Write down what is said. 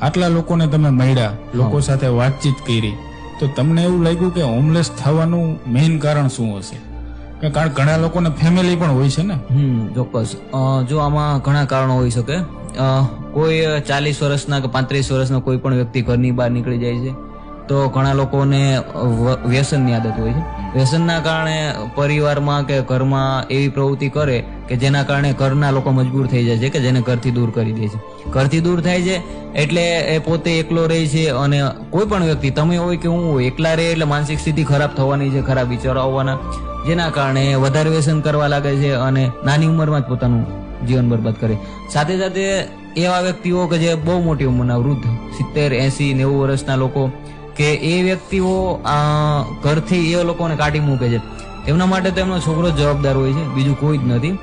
આટલા લોકોને તમે મળ્યા, લોકો સાથે વાતચીત કરી, તો તમને એવું લાગ્યું કે હોમલેસ થવાનું મેઇન કારણ શું હશે? કારણ ઘણા લોકોને ફેમિલી પણ હોય છે ને. ચોક્કસ. જો આમાં ઘણા કારણો હોઈ શકે. કોઈ 40 વર્ષના કે 35 વર્ષના કોઈ પણ વ્યક્તિ ઘરની બહાર નીકળી જાય છે તો ઘણા લોકોને વ્યસનની આદત હોય છે. વ્યસનના કારણે પરિવારમાં કે ઘરમાં એવી પ્રવૃત્તિ કરે કે જેના કારણે ઘરના લોકો મજબૂર થઈ જાય છે કે જેને ઘરથી દૂર કરી દે છે. ઘરથી દૂર થાય છે એટલે એ પોતે એકલો રહે છે, અને કોઈ પણ વ્યક્તિ, તમે હોય કે હું હોય, એકલા રહે એટલે માનસિક સ્થિતિ ખરાબ થવાની છે, ખરાબ વિચારો આવવાના, જેના કારણે વધારે વ્યસન કરવા લાગે છે અને નાની ઉંમરમાં જ પોતાનું જીવન બરબાદ કરે. સાથે સાથે એવા વ્યક્તિઓ કે જે બહુ મોટી ઉંમરના વૃદ્ધ 70, 80, 90 વર્ષના લોકો, કે એ વ્યક્તિઓ ઘરથી એ લોકોને કાઢી મૂકે છે. એમના માટે તો એમનો છોકરો જવાબદાર હોય છે, બીજું કોઈ જ નથી.